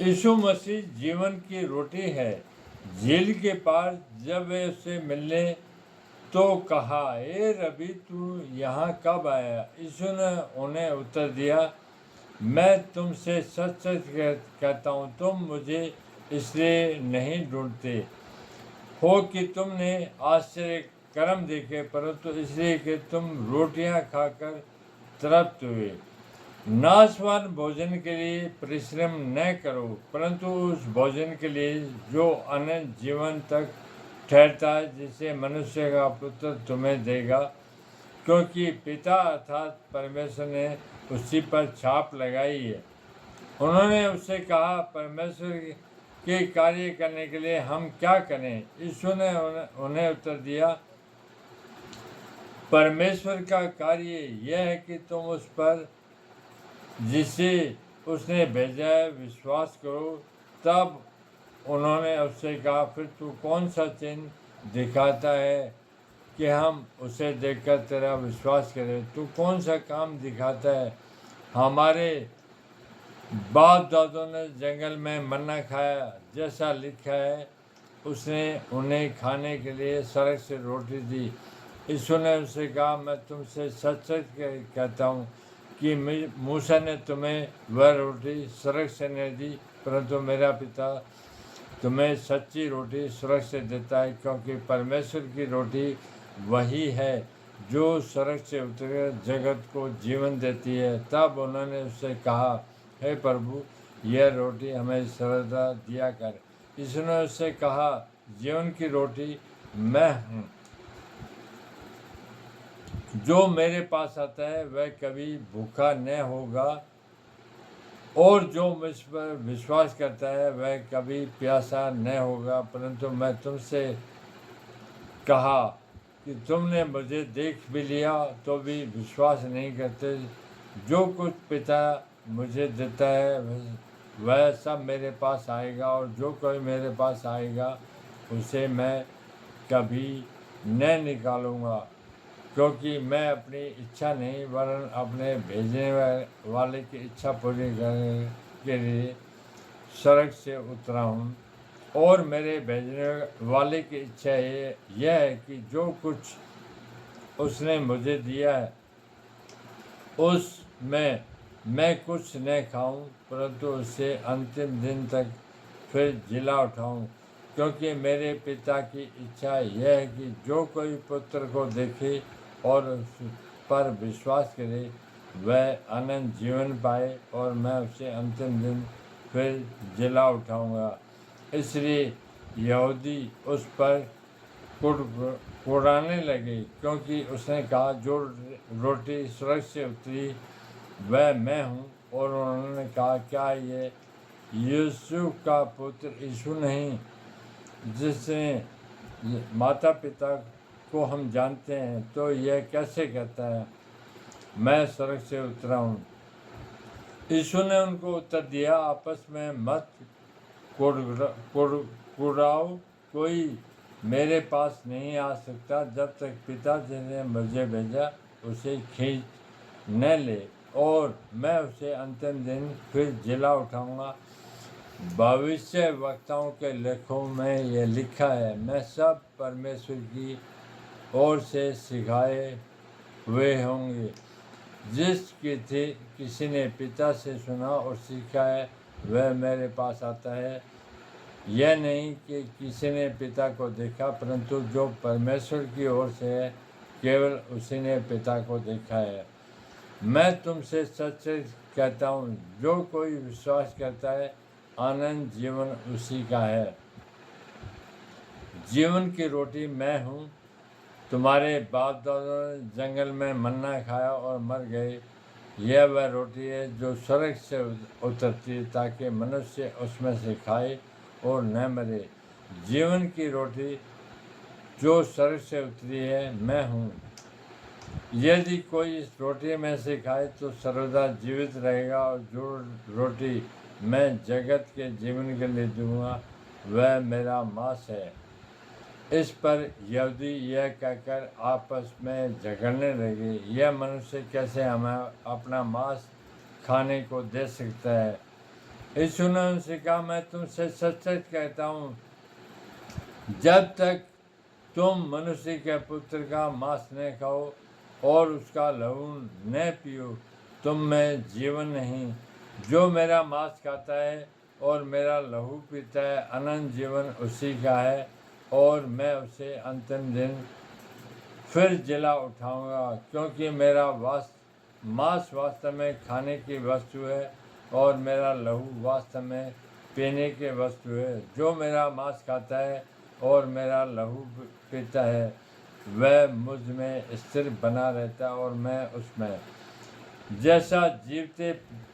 यीशु मसीह जीवन की रोटी है। झील के पार जब वे उससे मिलने तो कहा, ए रबी, तू यहाँ कब आया? यीशु ने उन्हें उत्तर दिया, मैं तुमसे सच सच कहता हूँ, तुम मुझे इसलिए नहीं ढूंढते हो कि तुमने आश्चर्य कर्म देखे, परंतु इसलिए कि तुम रोटियां खाकर तृप्त हुए। नाशवान भोजन के लिए परिश्रम न करो, परंतु उस भोजन के लिए जो अनंत जीवन तक ठहरता है, जिसे मनुष्य का पुत्र तुम्हें देगा, क्योंकि पिता अर्थात परमेश्वर ने उसी पर छाप लगाई है। उन्होंने उससे कहा, परमेश्वर के कार्य करने के लिए हम क्या करें? यीशु ने उन्हें उत्तर दिया, परमेश्वर का कार्य यह है कि तुम उस पर जिसे उसने भेजा है विश्वास करो। तब उन्होंने उससे कहा, फिर तू कौन सा चिन्ह दिखाता है कि हम उसे देखकर तेरा विश्वास करें? तू कौन सा काम दिखाता है? हमारे बाप दादों ने जंगल में मन्ना खाया, जैसा लिखा है, उसने उन्हें खाने के लिए सड़क से रोटी दी। यीशु ने उससे कहा, मैं तुमसे सच सच कहता हूँ कि मूसा ने तुम्हें वह रोटी सड़क से नहीं दी, परंतु मेरा पिता तुम्हें सच्ची रोटी सड़क से देता है, क्योंकि परमेश्वर की रोटी वही है जो सड़क से उतरकर जगत को जीवन देती है। तब उन्होंने उससे कहा, हे प्रभु, यह रोटी हमें सर्वदा दिया कर। यीशु ने उससे कहा, जीवन की रोटी मैं हूँ। जो मेरे पास आता है वह कभी भूखा न होगा, और जो मुझ पर विश्वास करता है वह कभी प्यासा न होगा। परंतु मैं तुमसे कहा कि तुमने मुझे देख भी लिया तो भी विश्वास नहीं करते। जो कुछ पिता मुझे देता है वह सब मेरे पास आएगा, और जो कोई मेरे पास आएगा उसे मैं कभी न निकालूंगा, क्योंकि मैं अपनी इच्छा नहीं वरन अपने भेजने वाले की इच्छा पूरी करने के लिए सड़क से उतरा हूँ। और मेरे भेजने वाले की इच्छा यह है कि जो कुछ उसने मुझे दिया है उसमें मैं कुछ न खाऊं, परंतु उसे अंतिम दिन तक फिर जिला उठाऊं, क्योंकि मेरे पिता की इच्छा यह है कि जो कोई पुत्र को देखे और उस पर विश्वास करे वह अनंत जीवन पाए, और मैं उसे अंतिम दिन फिर जिला उठाऊंगा। इसलिए यहूदी उस पर कुड़ाने लगे, क्योंकि उसने कहा, जो रोटी स्वर्ग से उतरी वह मैं हूँ। और उन्होंने कहा, क्या ये यूसुफ का पुत्र यीशु नहीं, जिसने माता पिता को हम जानते हैं, तो यह कैसे कहता है, मैं स्वर्ग से उतरा हूँ? यीशु ने उनको उत्तर दिया, आपस में मत कुड़ाओ। कोई मेरे पास नहीं आ सकता जब तक पिता जिसने मुझे भेजा उसे खींच न ले, और मैं उसे अंतिम दिन फिर जिला उठाऊंगा। भविष्य वक्ताओं के लेखों में यह लिखा है, मैं सब परमेश्वर की ओर से सिखाए हुए होंगे। किसी ने पिता से सुना और सीखा है वह मेरे पास आता है। यह नहीं कि किसी ने पिता को देखा, परंतु जो परमेश्वर की ओर से है केवल उसी ने पिता को देखा है। मैं तुमसे सच कहता हूँ, जो कोई विश्वास करता है आनंद जीवन उसी का है। जीवन की रोटी मैं हूँ। तुम्हारे बाप दादा ने जंगल में मन्ना खाया और मर गए। यह वह रोटी है जो स्वर्ग से उतरती है, ताकि मनुष्य उसमें से खाए और न मरे। जीवन की रोटी जो स्वर्ग से उतरी है मैं हूँ। यदि कोई इस रोटी में से खाए तो सर्वदा जीवित रहेगा, और जो रोटी मैं जगत के जीवन के लिए दूंगा वह मेरा मांस है। इस पर यहूदी यह कहकर आपस में झगड़ने लगे, यह मनुष्य कैसे हमें अपना मांस खाने को दे सकता है? यीशु ने उनसे कहा, मैं तुमसे सच सच कहता हूँ, जब तक तुम मनुष्य के पुत्र का मांस न खाओ और उसका लहू न पियो, तुम में जीवन नहीं। जो मेरा मांस खाता है और मेरा लहू पीता है, अनंत जीवन उसी का है, और मैं उसे अंतिम दिन फिर जिला उठाऊंगा। क्योंकि मेरा मांस वास्तव में खाने की वस्तु है और मेरा लहू वास्तव में पीने की वस्तु है। जो मेरा मांस खाता है और मेरा लहू पीता है, वह मुझ में स्थिर बना रहता है और मैं उसमें। जैसा जीवते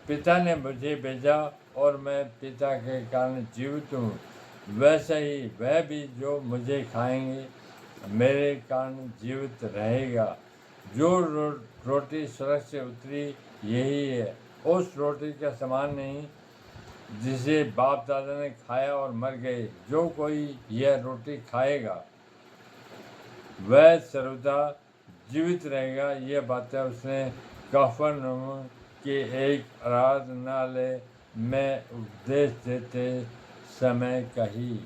पिता ने मुझे भेजा और मैं पिता के कारण जीवित हूँ, वैसे ही वह भी जो मुझे खाएंगे मेरे कारण जीवित रहेगा। जो रोटी स्वर्ग से उतरी यही है, उस रोटी के समान नहीं जिसे बाप दादा ने खाया और मर गए। जो कोई यह रोटी खाएगा वह सर्वदा जीवित रहेगा। ये बातें उसने कफरनहूम के एक आराधनालय में उपदेश देते समय कही।